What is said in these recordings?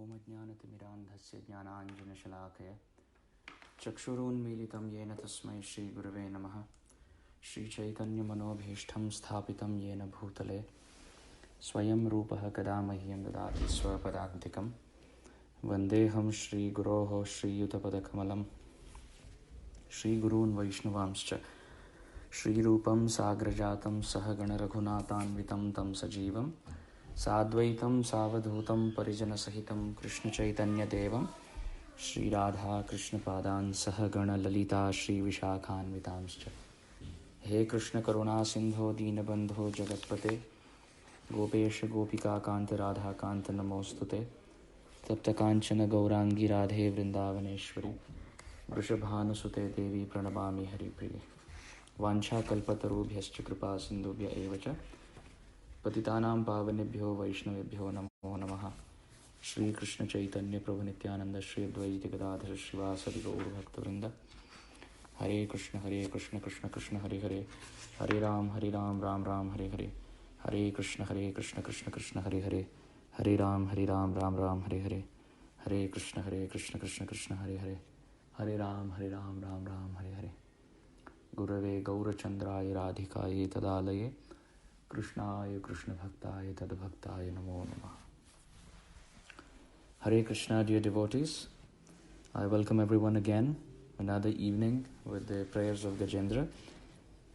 ज्ञानतिमिरान्धस्य ज्ञानाञ्जनशलाकया चक्षुरुन्मीलितं येन तस्मै श्रीगुरवे नमः। श्रीचैतन्यमनोभीष्टं स्थापितं येन भूतले स्वयं रूपः कदा मह्यं ददाति स्वपदान्तिकं। वन्देऽहं श्रीगुरोः श्रीयुतपदकमलं श्रीगुरून् वैष्णवांश्च श्रीरूपं साग्रजातं सहगणरघुनाथान्वितं तं सजीवं साद्वैतं सावधूतं परिजनसहितं कृष्णचैतन्यदेवं श्रीराधा कृष्णपादान् सहगणललिता श्रीविशाखान्वितांश्च। हे कृष्ण करुणा सिंधो दीनबंधो जगत्पते गोपेश गोपिकाकांत राधाकांत नमोस्तुते। तप्तकांचन गौरांगी राधे वृंदावनेश्वरी वृषभानुसुते देवी प्रणमामि हरिप्रिये। वाञ्छाकल्पतरुभ्यश्च कृपा सिन्धुभ्य एव च पतितानां पावनेभ्यो वैष्णवेभ्यो नमो नमः। श्रीकृष्ण चैतन्य प्रभु नित्यानंद श्री अद्वैत गदाधर श्रीवासदि गौरभक्तवृंद। हरे कृष्ण कृष्ण कृष्ण हरे हरे, हरे राम राम राम हरे हरे, हरे कृष्ण कृष्ण कृष्ण हरे हरे, हरे राम राम राम हरे हरे, हरे कृष्ण कृष्ण कृष्ण हरे हरे, हरे राम राम राम हरे हरे। गुरवे गौरचंद्राय राधिकायै तदालये कृष्णाय कृष्ण भक्ताय तद्भक्ताय नमो नमः। Hare Krishna, dear devotees. I welcome everyone again, another evening with the prayers of Gajendra.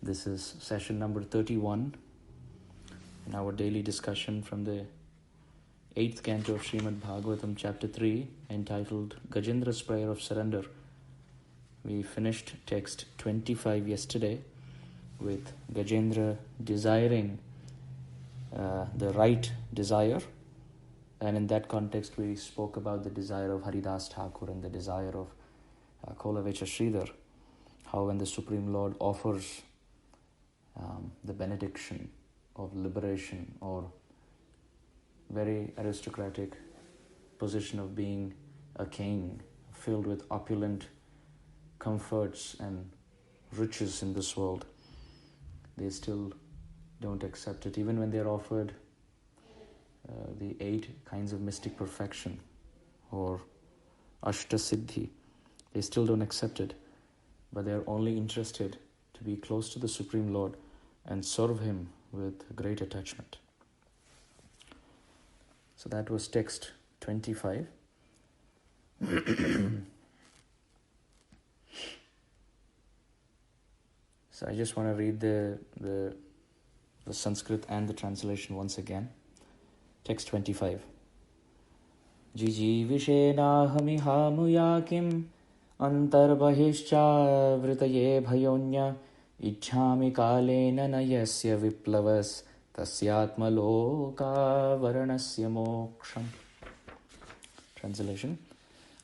This is session number 31 in our daily discussion from the 8th canto of Srimad Bhagavatam, chapter 3, entitled Gajendra's Prayer of Surrender. We finished text 25 yesterday with Gajendra desiring the right desire. And in that context, we spoke about the desire of Haridas Thakur and the desire of Kolavecha Sridhar. How when the Supreme Lord offers the benediction of liberation or very aristocratic position of being a king filled with opulent comforts and riches in this world, they still don't accept it. Even when they're offered the 8 kinds of mystic perfection or Ashta Siddhi, they still don't accept it, but they are only interested to be close to the Supreme Lord and serve Him with great attachment. So that was text 25. So I just want to read the Sanskrit and the translation once again. Text 25. Jijivishena kim antarbahishcha vritaye bhayonya ichhami kalena nayasya viplavas tasyatma loka varanasya moksham. Translation.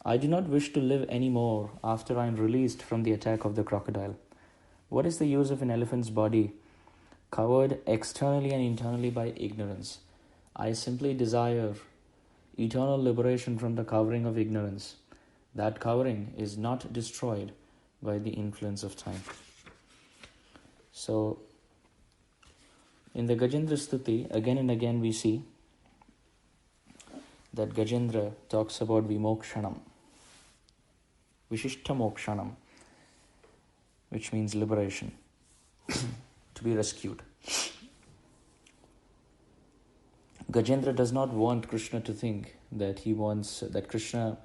I do not wish to live any more after I am released from the attack of the crocodile. What is the use of an elephant's body covered externally and internally by ignorance? I simply desire eternal liberation from the covering of ignorance. That covering is not destroyed by the influence of time. So, in the Gajendra Stuti, again and again we see that Gajendra talks about Vimokshanam, Vishishta Mokshanam, which means liberation, to be rescued. Gajendra does not want Krishna to think that he wants, that Krishna,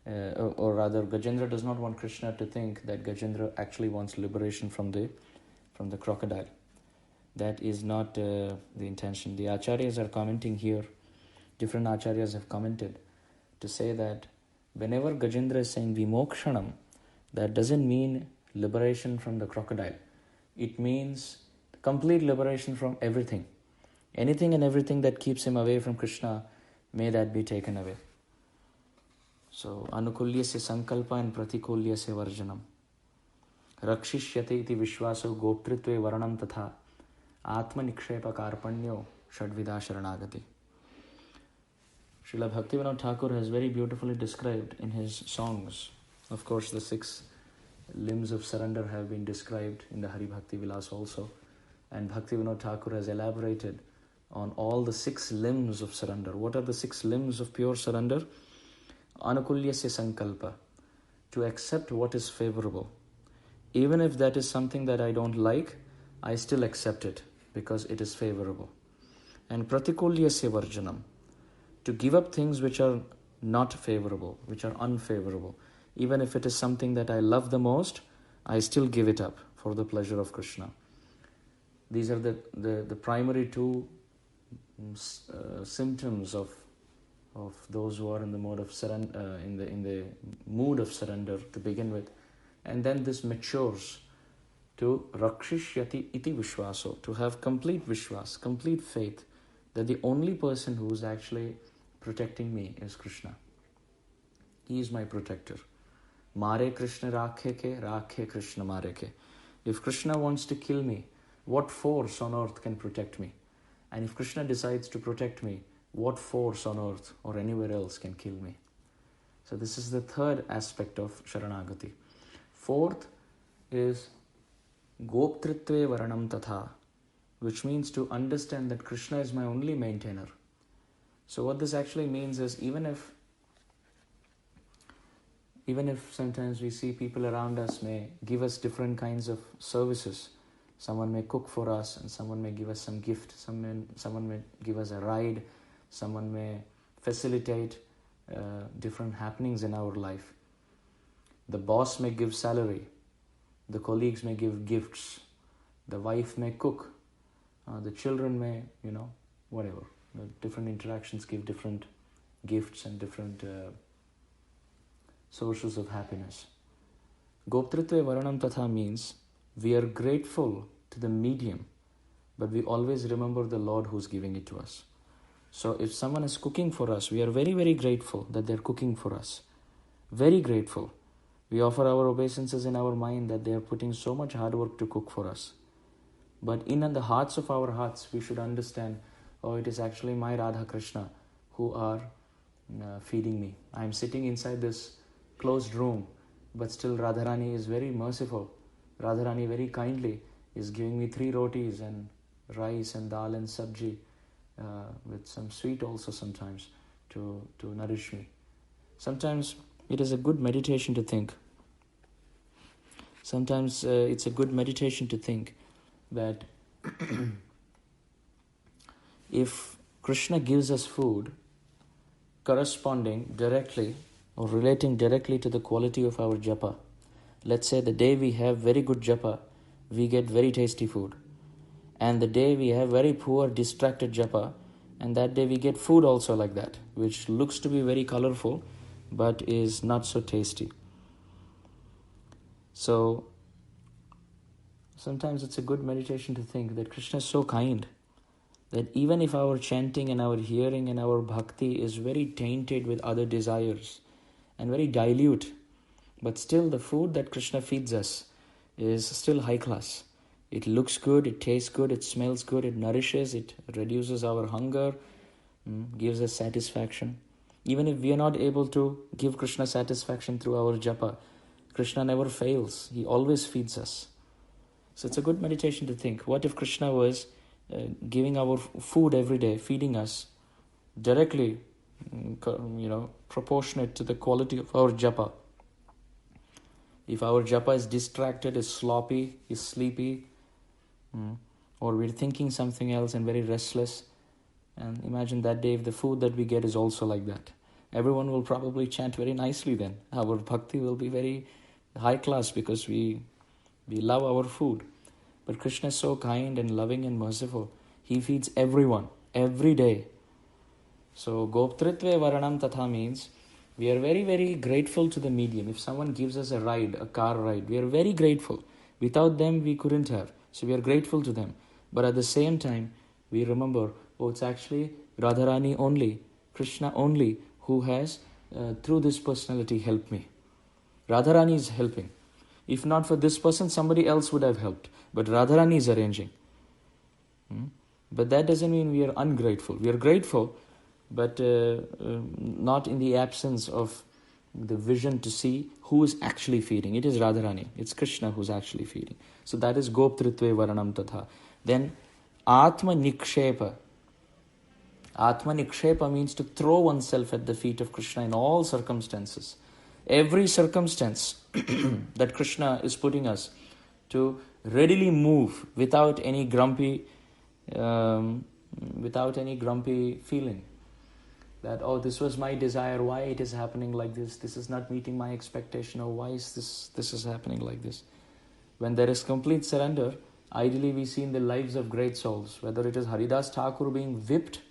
or rather Gajendra does not want Krishna to think that Gajendra actually wants liberation from the crocodile. That is not the intention. The Acharyas are commenting here, different Acharyas have commented to say that whenever Gajendra is saying Vimokshanam, that doesn't mean liberation from the crocodile. It means complete liberation from everything. Anything and everything that keeps him away from Krishna, may that be taken away. So, anukulyasya sankalpa and pratikulyasya varjanam. Rakshishyate iti vishvaso goptritve varanam tatha atma nikshepa karpanyo shadvida sharanagati. Srila Bhaktivinoda Thakur has very beautifully described in his songs. Of course, the 6 limbs of surrender have been described in the Hari Bhakti Vilas also. And Bhaktivinoda Thakur has elaborated on all the 6 limbs of surrender. What are the 6 limbs of pure surrender? anukulyasya sankalpa, to accept what is favorable. Even if that is something that I don't like, I still accept it because it is favorable. And pratikulyasya varjanam, to give up things which are not favorable, which are unfavorable. Even if it is something that I love the most, I still give it up for the pleasure of Krishna. These are the primary two symptoms of those who are in the mode of surrender, in the mood of surrender to begin with, and then this matures to rakshishyati iti vishwaso, to have complete vishwas, complete faith that the only person who is actually protecting me is Krishna. He is my protector. Mare Krishna rakhe ke, rakhe Krishna mare ke. If Krishna wants to kill me, what force on earth can protect me? And if Krishna decides to protect me, what force on earth or anywhere else can kill me? So this is the third aspect of Sharanagati. Fourth is Goptritve Varanam Tatha, which means to understand that Krishna is my only maintainer. So what this actually means is even if sometimes we see people around us may give us different kinds of services, someone may cook for us and someone may give us some gift, someone may give us a ride, someone may facilitate different happenings in our life. The boss may give salary, the colleagues may give gifts, the wife may cook, the children may, whatever. The different interactions give different gifts and different sources of happiness. Goptritve Varanam Tatha means we are grateful to the medium, but we always remember the Lord who's giving it to us. So if someone is cooking for us, we are very, very grateful that they're cooking for us. Very grateful. We offer our obeisances in our mind that they are putting so much hard work to cook for us. But in the hearts of our hearts, we should understand, it is actually my Radha Krishna who are feeding me. I am sitting inside this closed room, but still Radharani is very merciful. Radharani very kindly is giving me 3 rotis and rice and dal and sabji with some sweet also sometimes to nourish me. Sometimes it is a good meditation to think. Sometimes it's a good meditation to think that if Krishna gives us food corresponding directly or relating directly to the quality of our japa, let's say the day we have very good japa, we get very tasty food. And the day we have very poor, distracted japa, and that day we get food also like that, which looks to be very colorful, but is not so tasty. So, sometimes it's a good meditation to think that Krishna is so kind, that even if our chanting and our hearing and our bhakti is very tainted with other desires and very dilute, but still the food that Krishna feeds us is still high class. It looks good, it tastes good, it smells good, it nourishes, it reduces our hunger, gives us satisfaction. Even if we are not able to give Krishna satisfaction through our japa, Krishna never fails. He always feeds us. So it's a good meditation to think, what if Krishna was giving our food every day, feeding us directly, proportionate to the quality of our japa. If our japa is distracted, is sloppy, is sleepy, or we're thinking something else and very restless, and imagine that day if the food that we get is also like that. Everyone will probably chant very nicely then. Our bhakti will be very high class because we love our food. But Krishna is so kind and loving and merciful. He feeds everyone, every day. So Goptritve Varanam Tatha means we are very, very grateful to the medium. If someone gives us a ride, a car ride, we are very grateful. Without them, we couldn't have. So we are grateful to them. But at the same time, we remember, it's actually Radharani only, Krishna only, who has, through this personality, helped me. Radharani is helping. If not for this person, somebody else would have helped. But Radharani is arranging. But that doesn't mean we are ungrateful. We are grateful, but not in the absence of the vision to see who is actually feeding. It is Radharani. It's Krishna who's actually feeding. So that is Goptritve Varanam Tatha. Then Atma Nikshepa. Atmanikshepa means to throw oneself at the feet of Krishna in all circumstances. Every circumstance that Krishna is putting us to readily move without any grumpy feeling. That, oh, this was my desire, why it is happening like this? This is not meeting my expectation, or why is this is happening like this? When there is complete surrender, ideally we see in the lives of great souls, whether it is Haridas Thakur being whipped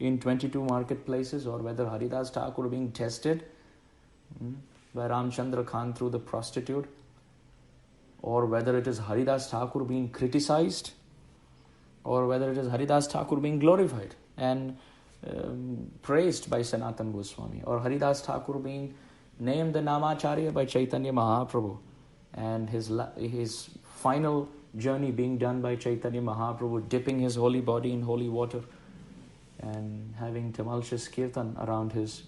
in 22 marketplaces, or whether Haridas Thakur being tested by Ramchandra Khan through the prostitute, or whether it is Haridas Thakur being criticized, or whether it is Haridas Thakur being glorified and praised by Sanatana Goswami, or Haridas Thakur being named the Namacharya by Chaitanya Mahaprabhu, and his final journey being done by Chaitanya Mahaprabhu, dipping his holy body in holy water and having tumultuous kirtan around his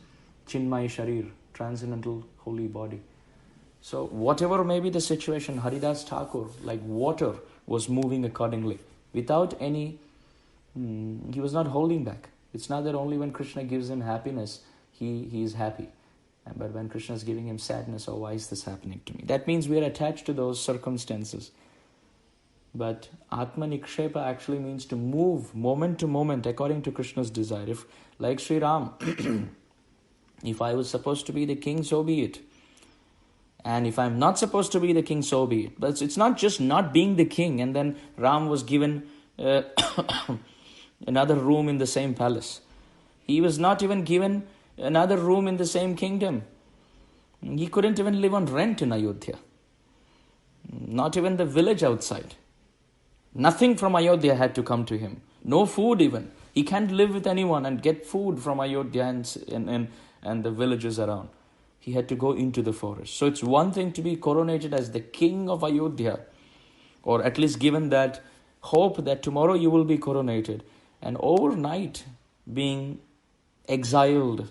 Chinmay Sharir, transcendental holy body. So whatever may be the situation, Haridas Thakur, like water, was moving accordingly. Without any, he was not holding back. It's not that only when Krishna gives him happiness, he is happy. But when Krishna is giving him sadness, oh, why is this happening to me? That means we are attached to those circumstances. But Atmanikshepa actually means to move moment to moment according to Krishna's desire. If, like Sri Ram, if I was supposed to be the king, so be it. And if I'm not supposed to be the king, so be it. But it's not just not being the king, and then Ram was given another room in the same palace. He was not even given another room in the same kingdom. He couldn't even live on rent in Ayodhya. Not even the village outside. Nothing from Ayodhya had to come to him. No food even. He can't live with anyone and get food from Ayodhya and the villages around. He had to go into the forest. So it's one thing to be coronated as the king of Ayodhya, or at least given that hope that tomorrow you will be coronated, and overnight being exiled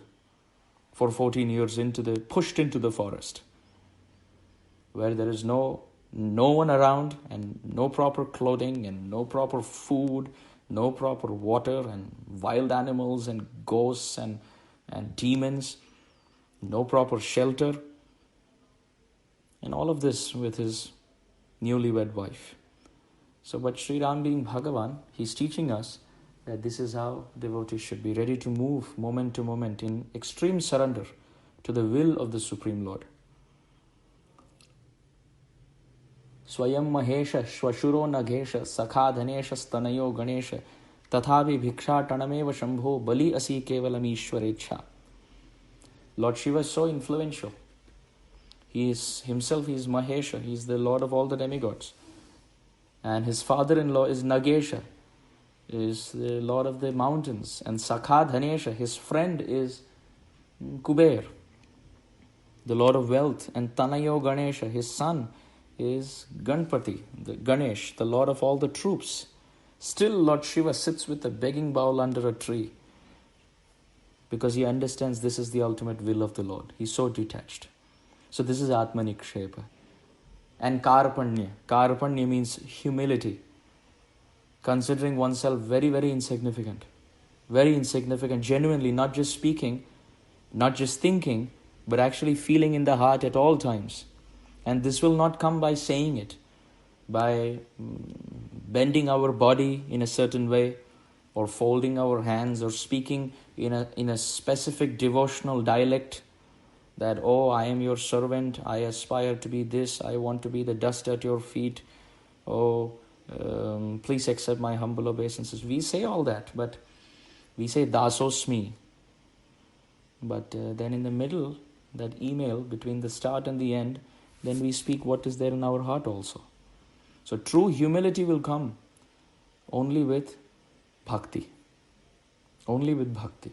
for 14 years pushed into the forest, where there is no one around, and no proper clothing, and no proper food, no proper water, and wild animals and ghosts and demons, no proper shelter, and all of this with his newlywed wife. So, but Sri Ram being Bhagavan, he's teaching us that this is how devotees should be, ready to move moment to moment in extreme surrender to the will of the Supreme Lord. Swayam Mahesha Shwashuro Nagesha Sakha Dhanesha Stanayo Ganesha Tathavi Bhiksha Tanameva Shambho Bali Asi Kevalam Ishwarecha. Lord Shiva is so influential. He is Mahesha, he is the Lord of all the demigods. And his father-in-law is Nagesha, is the Lord of the mountains. And Sakha Dhanesha, his friend, is Kuber, the Lord of wealth. And Tanayo Ganesha, his son, is Ganpati, the Ganesh, the Lord of all the troops. Still Lord Shiva sits with a begging bowl under a tree, because he understands this is the ultimate will of the Lord. He's so detached. So this is Atmanikshepa. And Karpanya. Karpanya means humility. Considering oneself very, very insignificant. Very insignificant, genuinely, not just speaking, not just thinking, but actually feeling in the heart at all times. And this will not come by saying it, by bending our body in a certain way, or folding our hands, or speaking in a specific devotional dialect, that, oh, I am your servant, I aspire to be this, I want to be the dust at your feet, oh, please accept my humble obeisances. We say all that, but we say dasosmi. But then in the middle, that email between the start and the end, then we speak what is there in our heart also. So true humility will come only with bhakti. Only with bhakti.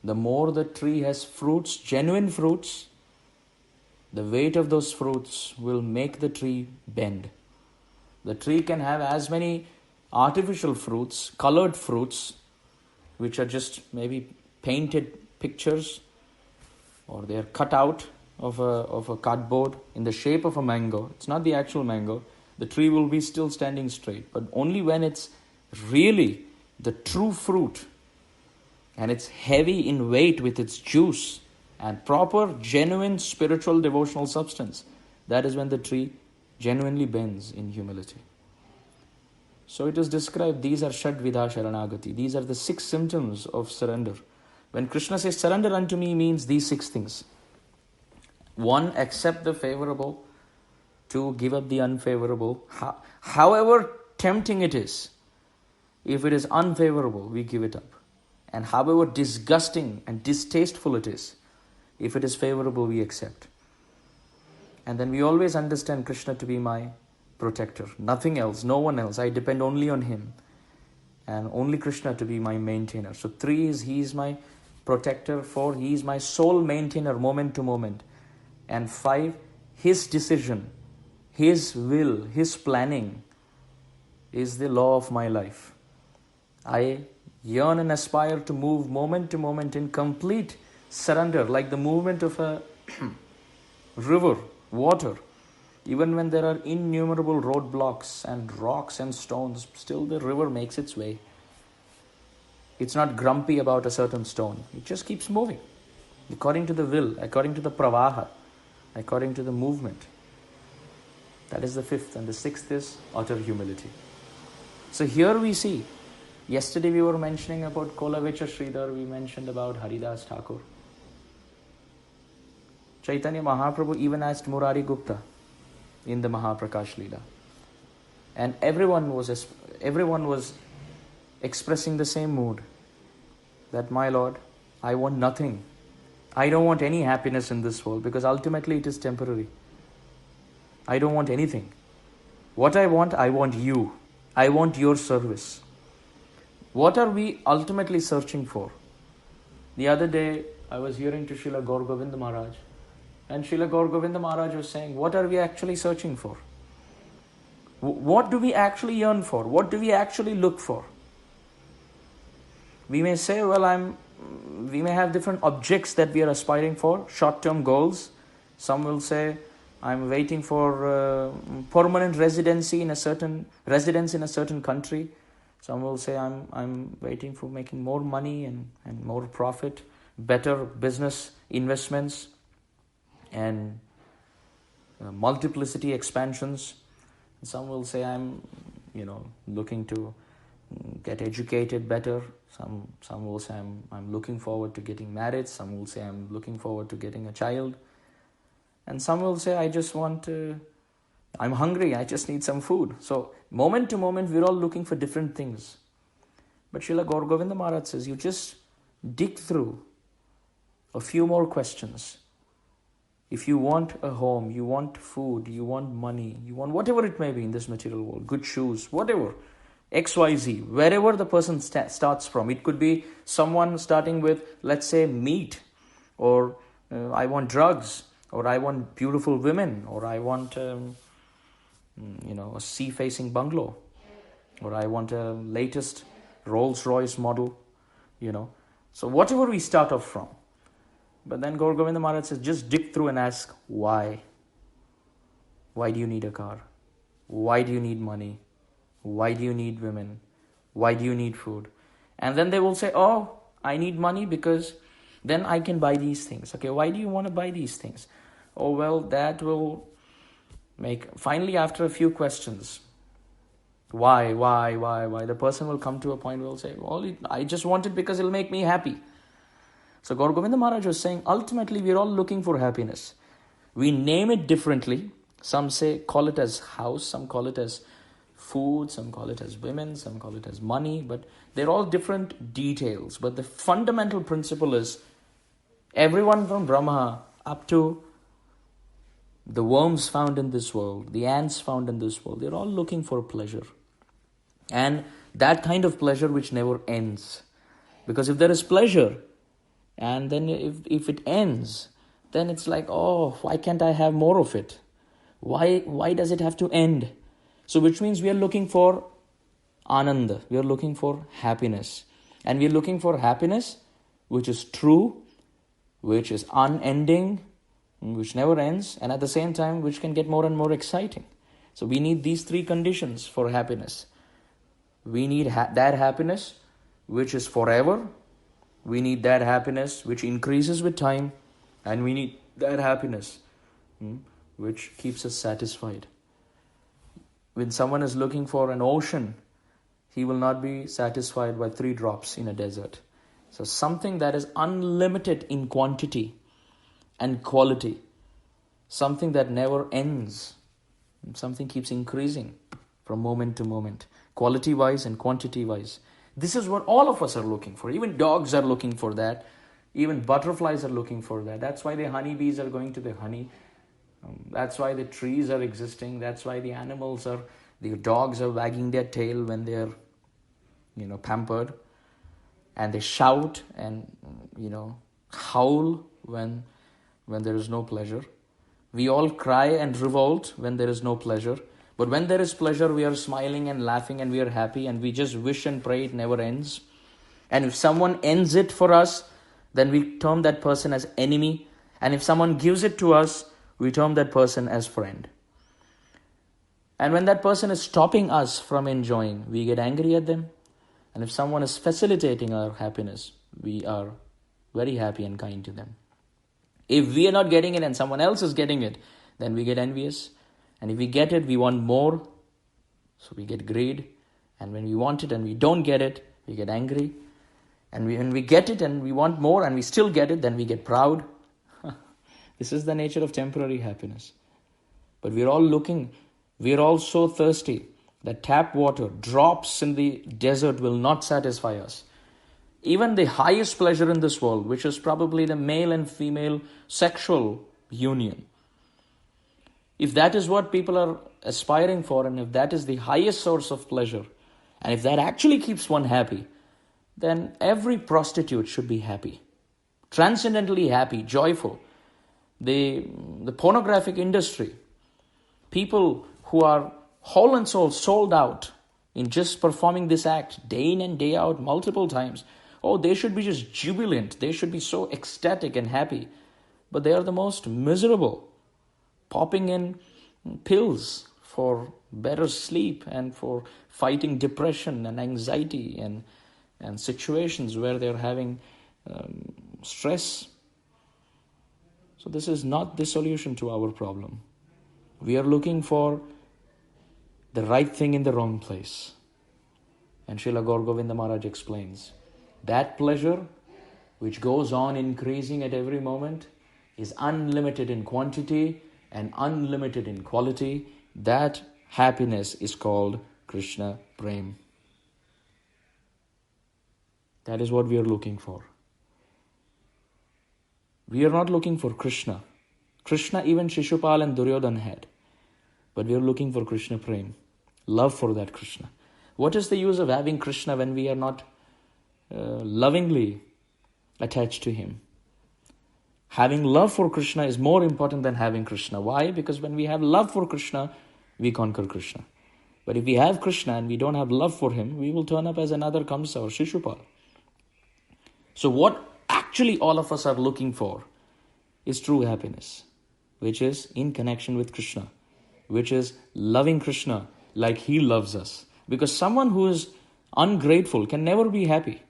The more the tree has fruits, genuine fruits, the weight of those fruits will make the tree bend. The tree can have as many artificial fruits, colored fruits, which are just maybe painted pictures, or they are cut out of a cardboard in the shape of a mango. It's not the actual mango. The tree will be still standing straight. But only when it's really the true fruit and it's heavy in weight with its juice and proper, genuine, spiritual, devotional substance. That is when the tree genuinely bends in humility. So it is described, these are Shadvidha Sharanagati. These are the 6 symptoms of surrender. When Krishna says, surrender unto me, means these 6 things. 1, accept the favorable. 2, give up the unfavorable. However tempting it is, if it is unfavorable, we give it up. And however disgusting and distasteful it is, if it is favorable, we accept. And then we always understand Krishna to be my protector. Nothing else, no one else. I depend only on him. And only Krishna to be my maintainer. So 3 is, he is my protector. 4, he is my sole maintainer, moment to moment. And 5, his decision, his will, his planning is the law of my life. I yearn and aspire to move moment to moment in complete surrender, like the movement of a river, water. Even when there are innumerable roadblocks and rocks and stones, still the river makes its way. It's not grumpy about a certain stone. It just keeps moving according to the will, according to the pravaha, according to the movement. That is the 5th. And the 6th is utter humility. So here we see, yesterday we were mentioning about Kolavecha Sridhar, we mentioned about Haridas Thakur. Chaitanya Mahaprabhu even asked Murari Gupta in the Mahaprakash Leela. And everyone was expressing the same mood, that my Lord, I want nothing. I don't want any happiness in this world, because ultimately it is temporary. I don't want anything. What I want you. I want your service. What are we ultimately searching for? The other day, I was hearing to Srila Gaur Govinda Maharaj, and Srila Gaur Govinda Maharaj was saying, what are we actually searching for? What do we actually yearn for? What do we actually look for? We may say, we may have different objects that we are aspiring for, short-term goals. Some will say, I'm waiting for permanent residence in a certain country. Some will say, I'm waiting for making more money and more profit, better business investments, and multiplicity expansions. Some will say, I'm looking to get educated better. Some will say, I'm looking forward to getting married. Some will say, I'm looking forward to getting a child. And some will say, I'm hungry, I just need some food. So, moment to moment, we're all looking for different things. But Srila Gaur Govinda Maharaj says, you just dig through a few more questions. If you want a home, you want food, you want money, you want whatever it may be in this material world, good shoes, whatever, XYZ, wherever the person starts from. It could be someone starting with, let's say, meat, or I want drugs, or I want beautiful women, or I want a sea-facing bungalow, or I want a latest Rolls-Royce model, So whatever we start off from. But then Gaur Govinda Maharaj says, just dig through and ask, why? Why do you need a car? Why do you need money? Why do you need women? Why do you need food? And then they will say, oh, I need money because then I can buy these things. Okay, why do you want to buy these things? Oh, well, that will finally after a few questions, why, the person will come to a point where will say, well, I just want it because it'll make me happy. So Gaur Govinda Maharaj was saying, ultimately we're all looking for happiness. We name it differently. Some say, call it as house, some call it as food, some call it as women, some call it as money, but they're all different details. But the fundamental principle is, everyone from Brahma up to the worms found in this world, the ants found in this world, they're all looking for pleasure. And that kind of pleasure which never ends. Because if there is pleasure, and then if it ends, then it's like, oh, why can't I have more of it? Why does it have to end? So which means we are looking for ananda, we are looking for happiness. And we are looking for happiness which is true, which is unending, which never ends, and at the same time which can get more and more exciting. So we need these 3 conditions for happiness. We need that happiness which is forever, We need that happiness which increases with time, and we need that happiness which keeps us satisfied. When someone is looking for an ocean, he will not be satisfied by 3 drops in a desert. So something that is unlimited in quantity and quality, something that never ends, something keeps increasing from moment to moment, quality-wise and quantity-wise. This is what all of us are looking for. Even dogs are looking for that. Even butterflies are looking for that. That's why the honeybees are going to the honey. That's why the trees are existing. That's why the dogs are wagging their tail when they are, pampered. And they shout and, howl when there is no pleasure. We all cry and revolt when there is no pleasure. But when there is pleasure, we are smiling and laughing and we are happy, and we just wish and pray it never ends. And if someone ends it for us, then we term that person as enemy. And if someone gives it to us, we term that person as friend. And when that person is stopping us from enjoying, we get angry at them. And if someone is facilitating our happiness, we are very happy and kind to them. If we are not getting it and someone else is getting it, then we get envious. And if we get it, we want more. So we get greed. And when we want it and we don't get it, we get angry. And when we get it and we want more and we still get it, then we get proud. This is the nature of temporary happiness. But we're all so thirsty that tap water, drops in the desert will not satisfy us. Even the highest pleasure in this world, which is probably the male and female sexual union, if that is what people are aspiring for, and if that is the highest source of pleasure, and if that actually keeps one happy, then every prostitute should be happy, transcendently happy, joyful. The pornographic industry, people who are whole and soul sold out in just performing this act day in and day out multiple times, they should be just jubilant. They should be so ecstatic and happy. But they are the most miserable, popping in pills for better sleep and for fighting depression and anxiety and situations where they're having stress. So this is not the solution to our problem. We are looking for the right thing in the wrong place. And Srila Gaur Govinda Maharaj explains, that pleasure which goes on increasing at every moment is unlimited in quantity and unlimited in quality. That happiness is called Krishna Prem. That is what we are looking for. We are not looking for Krishna. Krishna even Shishupal and Duryodhan had. But we are looking for Krishna Prem. Love for that Krishna. What is the use of having Krishna when we are not lovingly attached to him? Having love for Krishna is more important than having Krishna. Why? Because when we have love for Krishna, we conquer Krishna. But if we have Krishna and we don't have love for him, we will turn up as another Kamsa or Shishupal. So what actually all of us are looking for is true happiness, which is in connection with Krishna, which is loving Krishna like he loves us. Because someone who is ungrateful can never be happy.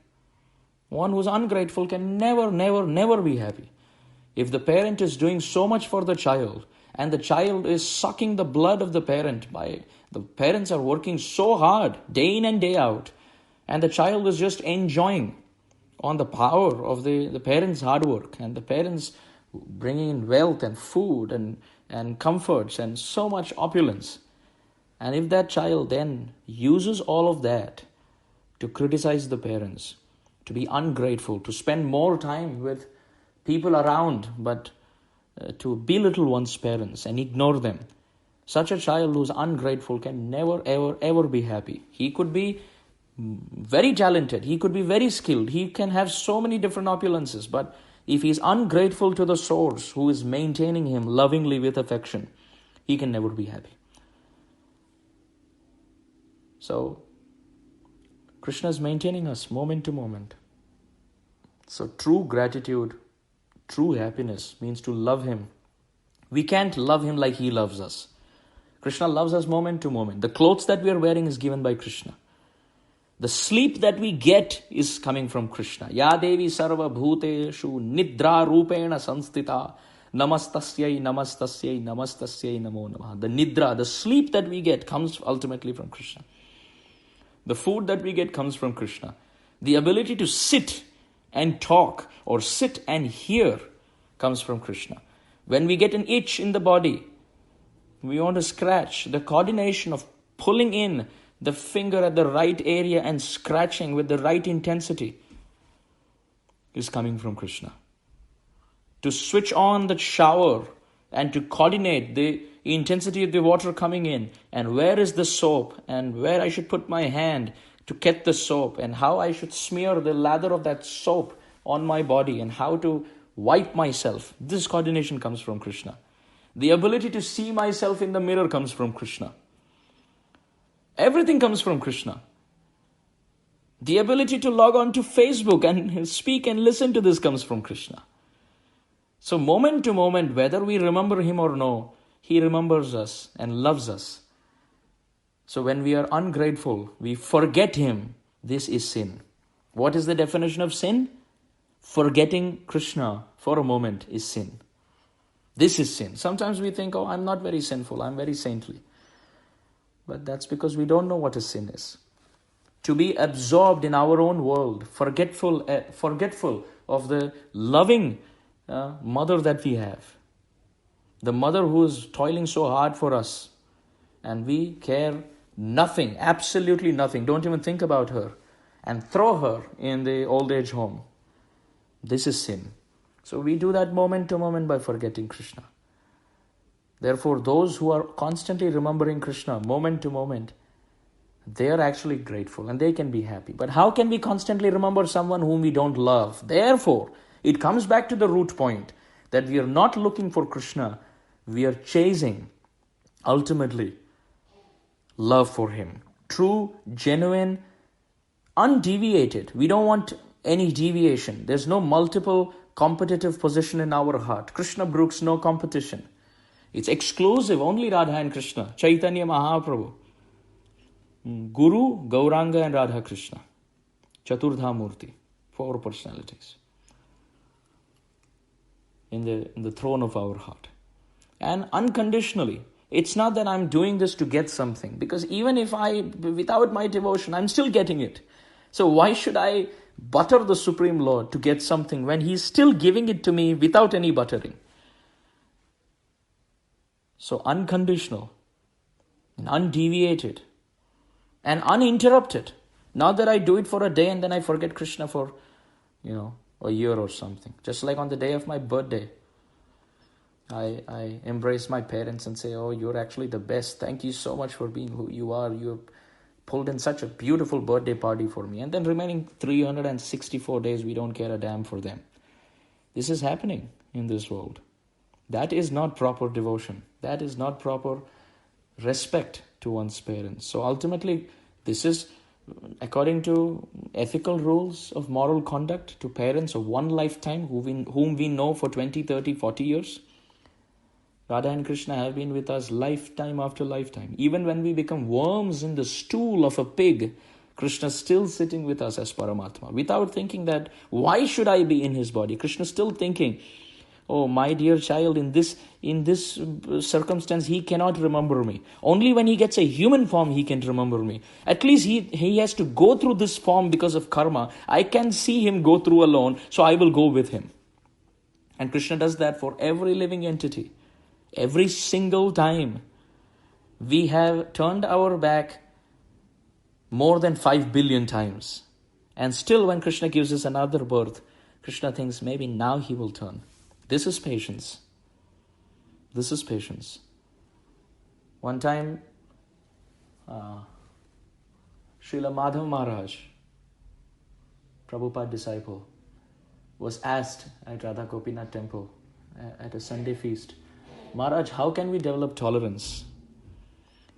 One who is ungrateful can never be happy. If the parent is doing so much for the child and the child is sucking the blood of the parent, the parents are working so hard day in and day out, and the child is just enjoying on the power of the parents' hard work, and the parents bringing in wealth and food and comforts and so much opulence. And if that child then uses all of that to criticize the parents, to be ungrateful, to spend more time with people around, but to belittle one's parents and ignore them, such a child who is ungrateful can never, ever be happy. He could be very talented, he could be very skilled, he can have so many different opulences, but if he is ungrateful to the source who is maintaining him lovingly with affection, he can never be happy. So, Krishna is maintaining us moment to moment. So true gratitude, true happiness means to love him. We can't love him like he loves us. Krishna loves us moment to moment. The clothes that we are wearing is given by Krishna. The sleep that we get is coming from Krishna. Ya Devi Sarva Bhuteshu Nidra Rupena Sanstita Namastasyai Namastasyai Namastasyai Namo Namaha. The Nidra, the sleep that we get comes ultimately from Krishna. The food that we get comes from Krishna. The ability to sit and talk or sit and hear comes from Krishna. When we get an itch in the body, we want to scratch. The coordination of pulling in the finger at the right area and scratching with the right intensity is coming from Krishna. To switch on the shower and to coordinate the intensity of the water coming in, and where is the soap, and where I should put my hand to get the soap, and how I should smear the lather of that soap on my body, and how to wipe myself. This coordination comes from Krishna. The ability to see myself in the mirror comes from Krishna. Everything comes from Krishna. The ability to log on to Facebook and speak and listen to this comes from Krishna. So moment to moment, whether we remember Him or no, He remembers us and loves us. So when we are ungrateful, we forget Him, this is sin. What is the definition of sin? Forgetting Krishna for a moment is sin. This is sin. Sometimes we think, I'm not very sinful, I'm very saintly. But that's because we don't know what a sin is. To be absorbed in our own world, forgetful of the loving mother that we have. The mother who is toiling so hard for us. And we care nothing, absolutely nothing. Don't even think about her. And throw her in the old age home. This is sin. So we do that moment to moment by forgetting Krishna. Therefore, those who are constantly remembering Krishna moment to moment, they are actually grateful and they can be happy. But how can we constantly remember someone whom we don't love? Therefore, it comes back to the root point that we are not looking for Krishna. We are chasing, ultimately, love for Him. True, genuine, undeviated. We don't want any deviation. There's no multiple competitive position in our heart. Krishna brooks no competition. It's exclusive, only Radha and Krishna. Chaitanya Mahaprabhu. Guru, Gauranga and Radha Krishna. Chaturdha Murti. 4 personalities. In the throne of our heart. And unconditionally. It's not that I'm doing this to get something. Because even if without my devotion, I'm still getting it. So why should I butter the Supreme Lord to get something when He's still giving it to me without any buttering? So unconditional, and undeviated, and uninterrupted. Not that I do it for a day and then I forget Krishna for, a year or something. Just like on the day of my birthday, I embrace my parents and say, you're actually the best. Thank you so much for being who you are. You pulled in such a beautiful birthday party for me. And then remaining 364 days, we don't care a damn for them. This is happening in this world. That is not proper devotion. That is not proper respect to one's parents. So ultimately, this is according to ethical rules of moral conduct to parents of one lifetime whom we know for 20, 30, 40 years. Radha and Krishna have been with us lifetime after lifetime. Even when we become worms in the stool of a pig, Krishna is still sitting with us as Paramatma. Without thinking that, why should I be in His body? Krishna is still thinking, my dear child, in this circumstance, he cannot remember me. Only when he gets a human form, he can remember me. At least he has to go through this form because of karma. I can see him go through alone, so I will go with him. And Krishna does that for every living entity. Every single time. We have turned our back more than 5 billion times. And still when Krishna gives us another birth, Krishna thinks maybe now he will turn. This is patience. This is patience. One time, Srila Madhav Maharaj, Prabhupada disciple, was asked at Radha Gopinath temple at a Sunday feast, Maharaj, how can we develop tolerance?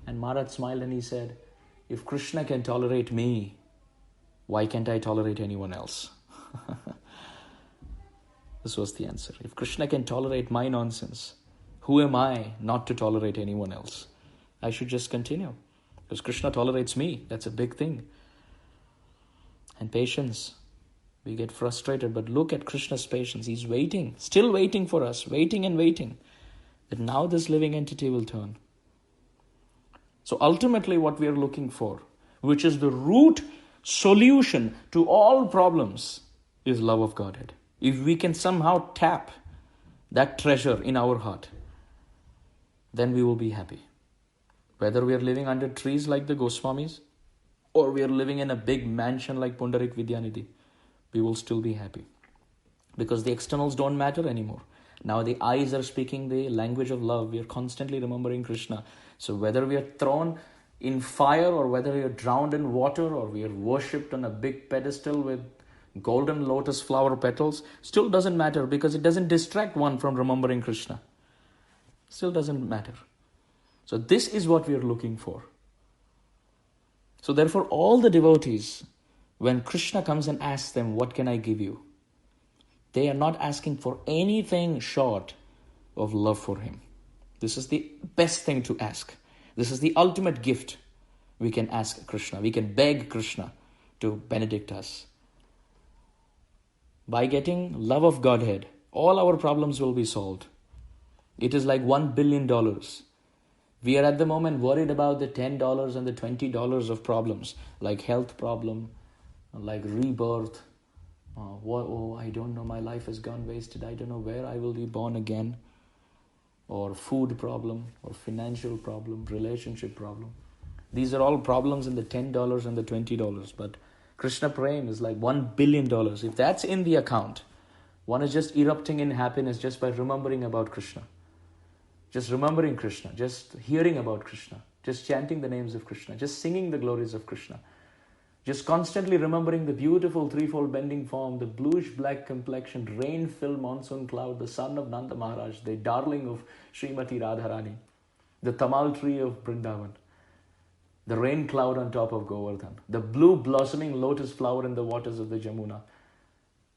And Maharaj smiled and he said, if Krishna can tolerate me, why can't I tolerate anyone else? This was the answer. If Krishna can tolerate my nonsense, who am I not to tolerate anyone else? I should just continue. Because Krishna tolerates me. That's a big thing. And patience. We get frustrated, but look at Krishna's patience. He's waiting, still waiting for us, waiting and waiting, that now this living entity will turn. So ultimately what we are looking for, which is the root solution to all problems, is love of Godhead. If we can somehow tap that treasure in our heart, then we will be happy. Whether we are living under trees like the Goswamis, or we are living in a big mansion like Pundarik Vidyanidhi, we will still be happy. Because the externals don't matter anymore. Now the eyes are speaking the language of love. We are constantly remembering Krishna. So whether we are thrown in fire, or whether we are drowned in water, or we are worshipped on a big pedestal with golden lotus flower petals, still doesn't matter, because it doesn't distract one from remembering Krishna. Still doesn't matter. So this is what we are looking for. So therefore all the devotees, when Krishna comes and asks them, what can I give you? They are not asking for anything short of love for him. This is the best thing to ask. This is the ultimate gift we can ask Krishna. We can beg Krishna to benedict us. By getting love of Godhead, all our problems will be solved. It is like $1 billion. We are at the moment worried about the $10 and the $20 of problems, like health problem, like rebirth. I don't know, my life has gone wasted. I don't know where I will be born again. Or food problem, or financial problem, relationship problem. These are all problems in the $10 and the $20. But Krishna Prem is like $1 billion. If that's in the account, one is just erupting in happiness just by remembering about Krishna. Just remembering Krishna, just hearing about Krishna, just chanting the names of Krishna, just singing the glories of Krishna. Just constantly remembering the beautiful threefold bending form, the bluish-black complexion, rain-filled monsoon cloud, the son of Nanda Maharaj, the darling of Srimati Radharani, the tamal tree of Vrindavan, the rain cloud on top of Govardhan, the blue blossoming lotus flower in the waters of the Jamuna,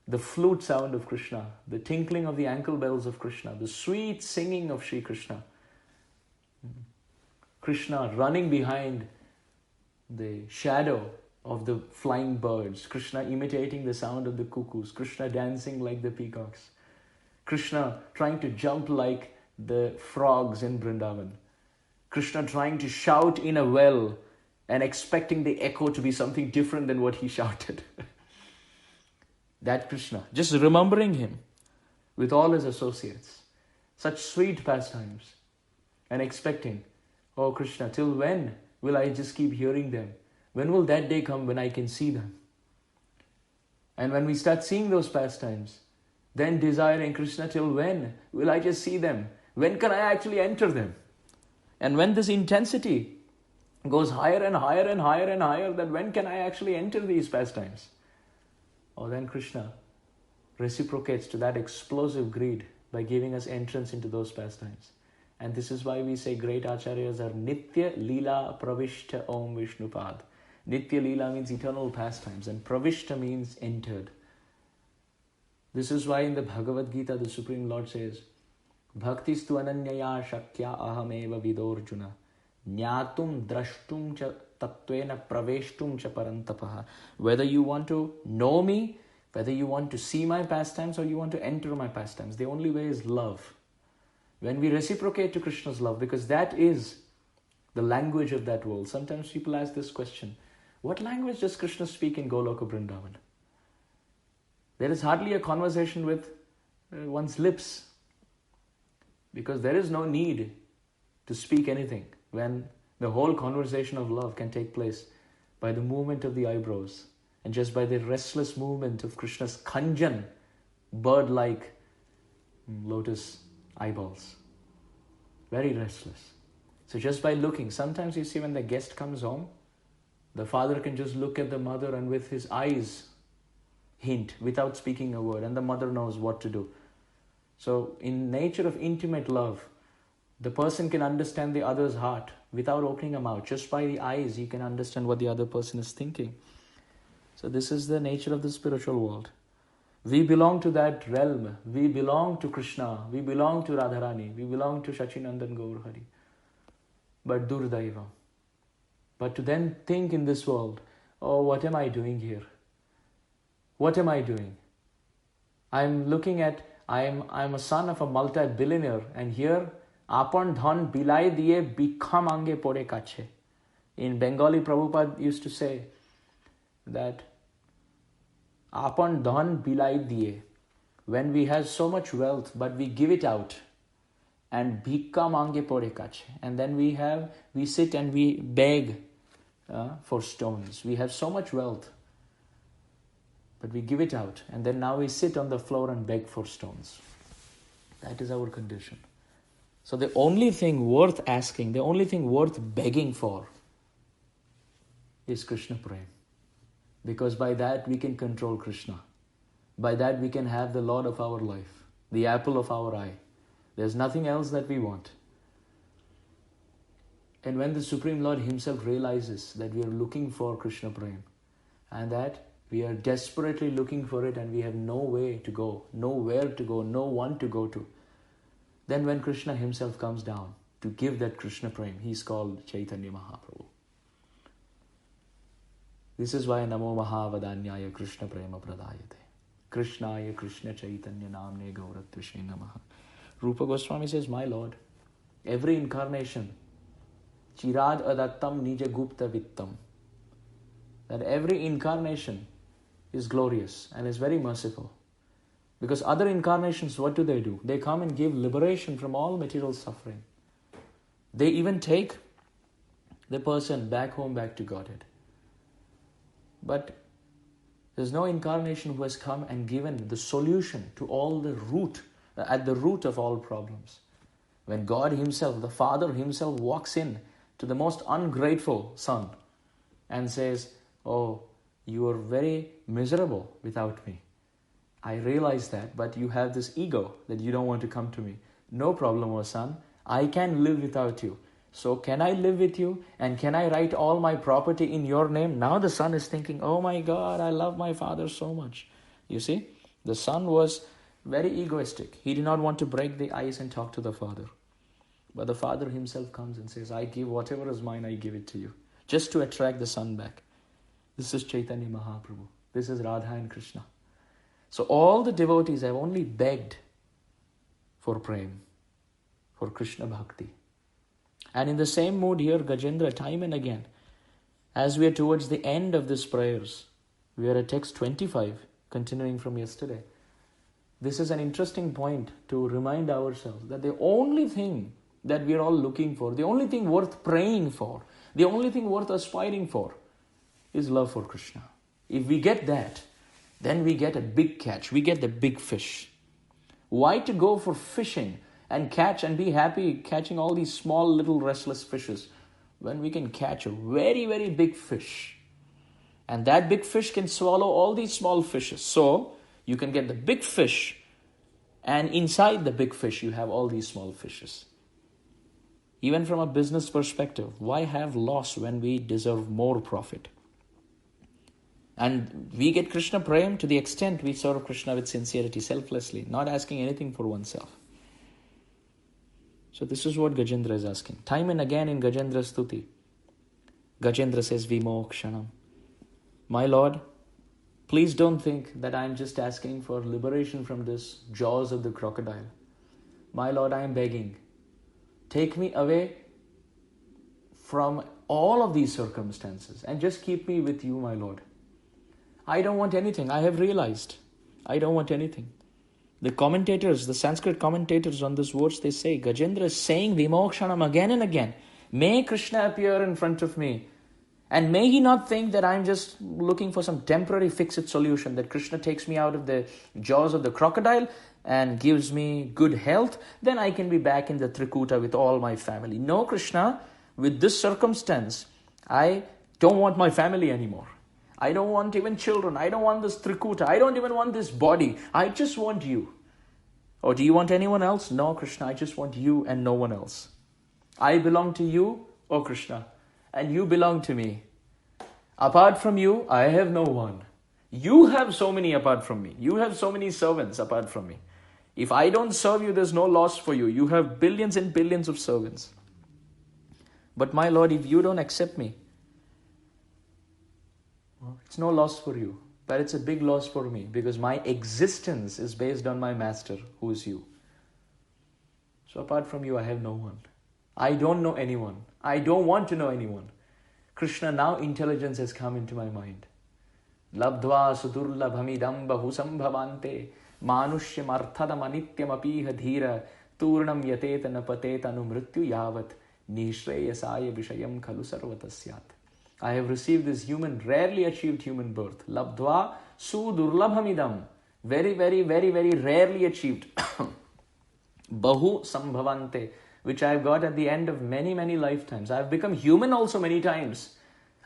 the flute sound of Krishna, the tinkling of the ankle bells of Krishna, the sweet singing of Sri Krishna, Krishna running behind the shadow of the flying birds, Krishna imitating the sound of the cuckoos, Krishna dancing like the peacocks, Krishna trying to jump like the frogs in Vrindavan, Krishna trying to shout in a well and expecting the echo to be something different than what he shouted. That Krishna, just remembering him with all his associates, such sweet pastimes, and expecting, oh Krishna, till when will I just keep hearing them? When will that day come when I can see them? And when we start seeing those pastimes, then desiring, Krishna, till when will I just see them? When can I actually enter them? And when this intensity goes higher and higher and higher and higher, then when can I actually enter these pastimes? Oh, then Krishna reciprocates to that explosive greed by giving us entrance into those pastimes. And this is why we say great acharyas are Nitya Lila Pravishta Om Vishnupad. Nitya Lila means eternal pastimes, and Pravishta means entered. This is why in the Bhagavad Gita the Supreme Lord says, Bhaktistu ananyaya shakya ahameva vidorjuna Nyatum drashtum cha tattvena praveshtum cha parantapaha. Whether you want to know me, whether you want to see my pastimes, or you want to enter my pastimes, the only way is love. When we reciprocate to Krishna's love, because that is the language of that world. Sometimes people ask this question, what language does Krishna speak in Goloka Vrindavan? There is hardly a conversation with one's lips, because there is no need to speak anything when the whole conversation of love can take place by the movement of the eyebrows and just by the restless movement of Krishna's kanjan, bird-like lotus eyeballs. Very restless. So just by looking, sometimes you see when the guest comes home, the father can just look at the mother and with his eyes hint without speaking a word, and the mother knows what to do. So in nature of intimate love, the person can understand the other's heart without opening a mouth. Just by the eyes, you can understand what the other person is thinking. So this is the nature of the spiritual world. We belong to that realm. We belong to Krishna. We belong to Radharani. We belong to Shachinandan Gaur Hari. But Durdaiva. But to then think in this world, oh, what am I doing here? What am I doing? I'm looking at, I'm a son of a multi-billionaire, and here, apan dhan bilai diye bikha mange pore kache. In Bengali, Prabhupada used to say that apan dhan bilai diye, when we have so much wealth, but we give it out, and bhikka mange pore kache, and then we sit and we beg for stones. We have so much wealth, but we give it out, and then now we sit on the floor and beg for stones. That is our condition. So the only thing worth asking, the only thing worth begging for is Krishna Prem. Because by that we can control Krishna. By that we can have the Lord of our life, the apple of our eye. There's nothing else that we want. And when the Supreme Lord Himself realizes that we are looking for Krishna Prem, and that we are desperately looking for it, and we have no way to go, nowhere to go, no one to go to, then when Krishna Himself comes down to give that Krishna Prem, He's called Chaitanya Mahaprabhu. This is why Namo Mahavadanyaya Krishna Prema Pradayate. Krishnaya Krishna Chaitanya Namne Gauratvishne Namaha. Rupa Goswami says, my Lord, every incarnation, Chirad Adattam Nija Gupta Vittam, that every incarnation is glorious and is very merciful. Because other incarnations, what do? They come and give liberation from all material suffering. They even take the person back home, back to Godhead. But there's no incarnation who has come and given the solution to all the root, at the root of all problems. When God Himself, the Father Himself, walks in to the most ungrateful son and says, oh, you are very miserable without me. I realize that, but you have this ego that you don't want to come to me. No problem, oh son. I can live without you. So can I live with you? And can I write all my property in your name? Now the son is thinking, oh my God, I love my father so much. You see, the son was very egoistic. He did not want to break the ice and talk to the father. But the father himself comes and says, I give whatever is mine, I give it to you. Just to attract the son back. This is Chaitanya Mahaprabhu. This is Radha and Krishna. So all the devotees have only begged for prem, for Krishna Bhakti. And in the same mood here, Gajendra, time and again, as we are towards the end of these prayers, we are at text 25, continuing from yesterday. This is an interesting point to remind ourselves that the only thing that we are all looking for, the only thing worth praying for, the only thing worth aspiring for is love for Krishna. If we get that, then we get a big catch. We get the big fish. Why to go for fishing and catch and be happy catching all these small little restless fishes when we can catch a very, very big fish? And that big fish can swallow all these small fishes. So you can get the big fish, and inside the big fish you have all these small fishes. Even from a business perspective, why have loss when we deserve more profit? And we get Krishna Prem to the extent we serve Krishna with sincerity, selflessly, not asking anything for oneself. So this is what Gajendra is asking. Time and again in Gajendra's Stuti, Gajendra says, Vimokshanam. My Lord, please don't think that I am just asking for liberation from this jaws of the crocodile. My Lord, I am begging. Take me away from all of these circumstances and just keep me with you, my Lord. I don't want anything. I have realized I don't want anything. The commentators, the Sanskrit commentators on this verse, they say, Gajendra is saying Vimokshanam again and again. May Krishna appear in front of me. And may he not think that I'm just looking for some temporary fix-it solution, that Krishna takes me out of the jaws of the crocodile and gives me good health, then I can be back in the Trikuta with all my family. No, Krishna, with this circumstance, I don't want my family anymore. I don't want even children. I don't want this Trikuta. I don't even want this body. I just want you. Or do you want anyone else? No, Krishna, I just want you and no one else. I belong to you, O Krishna, and you belong to me. Apart from you, I have no one. You have so many apart from me. You have so many servants apart from me. If I don't serve you, there's no loss for you. You have billions and billions of servants. But my Lord, if you don't accept me, it's no loss for you. But it's a big loss for me because my existence is based on my master, who is you. So apart from you, I have no one. I don't know anyone. I don't want to know anyone. Krishna, now intelligence has come into my mind. Labdva sudurlabhamidam bahusambhavante manushyam arthadam anityam apiha dhira turnam yatetana patetanu mrityu yavat nishreyasaya vishayam khalu sarvatasyat. I have received this rarely achieved human birth. Labdva sudurlabhamidam. Very, very, very, very rarely achieved. Bahu sambhavante, which I have got at the end of many, many lifetimes. I have become human also many times.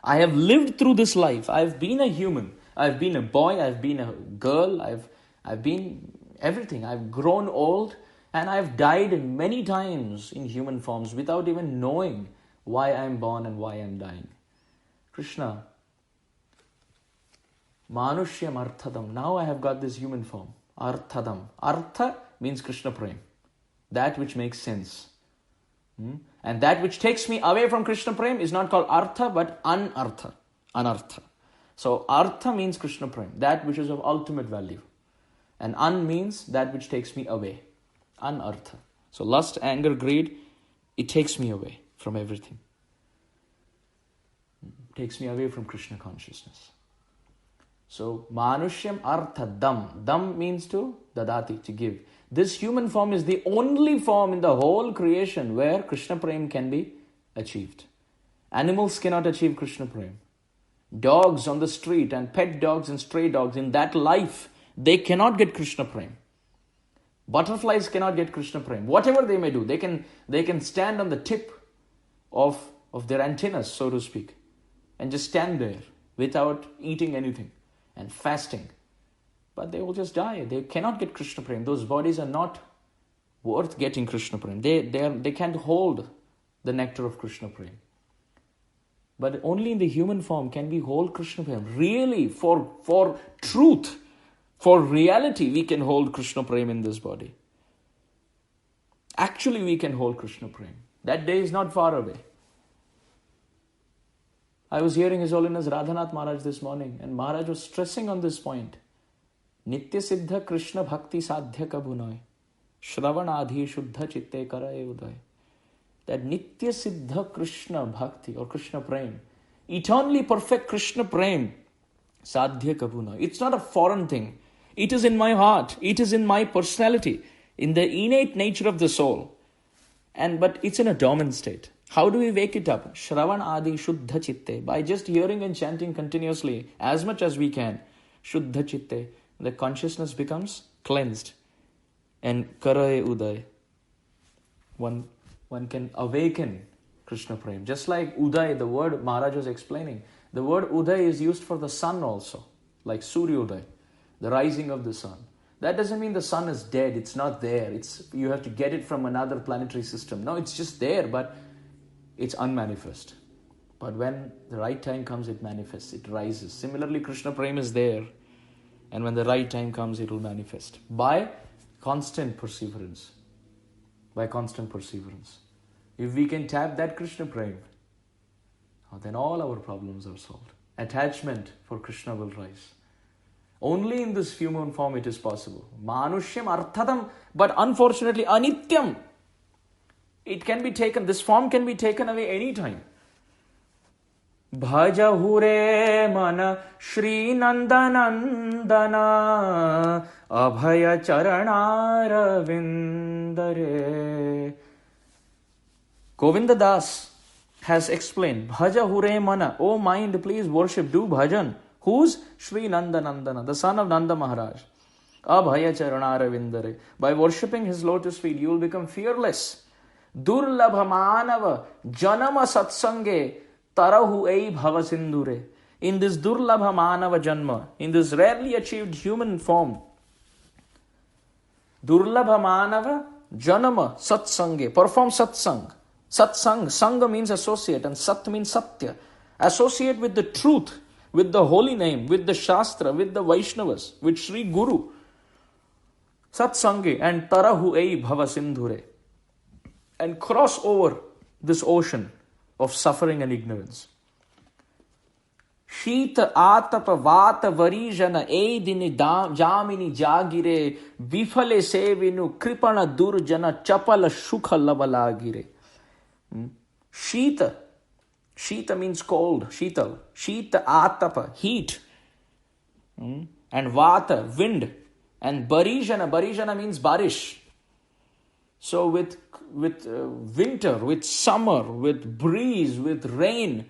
I have lived through this life. I have been a human. I have been a boy. I have been a girl. I've been everything. I've grown old and I've died many times in human forms without even knowing why I'm born and why I'm dying. Krishna, Manushyam Arthadam. Now I have got this human form. Arthadam. Artha means Krishna Prem. That which makes sense. And that which takes me away from Krishna Prem is not called Artha but Anartha. Anartha. So Artha means Krishna Prem, that which is of ultimate value. And An means that which takes me away. Anartha. So lust, anger, greed, it takes me away from everything. Takes me away from Krishna consciousness. So Manushyam Artha Dam. Dam means to dadati, to give. This human form is the only form in the whole creation where Krishna Prem can be achieved. Animals cannot achieve Krishna Prem. Dogs on the street and pet dogs and stray dogs, in that life, they cannot get Krishna Prem. Butterflies cannot get Krishna Prem. Whatever they may do, they can stand on the tip of their antennas, so to speak, and just stand there without eating anything and fasting. But they will just die. They cannot get Krishna Prem. Those bodies are not worth getting Krishna Prem. They can't hold the nectar of Krishna Prem. But only in the human form can we hold Krishna Prem. Really, for truth, for reality, we can hold Krishna Prem in this body. Actually, we can hold Krishna Prem. That day is not far away. I was hearing His Holiness Radhanath Maharaj this morning, and Maharaj was stressing on this point. Nitya Siddha Krishna Bhakti Sadhya Kabunai Shravanadhi Shuddha Chitte Karaye Uday. That Nitya Siddha Krishna Bhakti or Krishna Prem, eternally perfect Krishna Prem, Sadhya Kabunai. It's not a foreign thing. It is in my heart. It is in my personality, in the innate nature of the soul. But it's in a dormant state. How do we wake it up? Shravan Adi Shuddha Chitte. By just hearing and chanting continuously as much as we can. Shuddha Chitte. The consciousness becomes cleansed. And Karaye Uday. One can awaken Krishna Prem. Just like Uday, the word Maharaj was explaining. The word Uday is used for the sun also. Like Surya Uday, the rising of the sun. That doesn't mean the sun is dead. It's not there. You have to get it from another planetary system. No, it's just there, but it's unmanifest. But when the right time comes, it manifests. It rises. Similarly, Krishna Prem is there. And when the right time comes, it will manifest. By constant perseverance. By constant perseverance. If we can tap that Krishna Prem, then all our problems are solved. Attachment for Krishna will rise. Only in this human form it is possible. Manushyam Arthadam, but unfortunately Anityam. It can be taken, this form can be taken away anytime. Bhaja hure mana Shri Nandanandana Abhaya Charana Ravindare. Govinda Das has explained, Bhaja hure mana, O mind, please worship, do bhajan. Who's Shri Nandanandana, the son of Nanda Maharaj? Abhaya Charana Ravindare. By worshipping his lotus feet, you will become fearless. Durlabha manava janama satsange tarahu ei bhava sindhure. In this durlabha manava janma, in this rarely achieved human form, durlabha manava janama satsange, perform satsang. Satsang, sangha means associate and sat means satya. Associate with the truth, with the holy name, with the Shastra, with the Vaishnavas, with Sri Guru. Satsange and tarahu ei bhava sindhure. And cross over this ocean of suffering and ignorance. Shita atapa vata varijana edini jamini jagire vifale sevinu kripana durjana chapala shukha lavalagire. Shita. Shita means cold. Shital. Shita atapa, heat. And vata, wind. And barijana. Barijana means barish. So with winter, with summer, with breeze, with rain,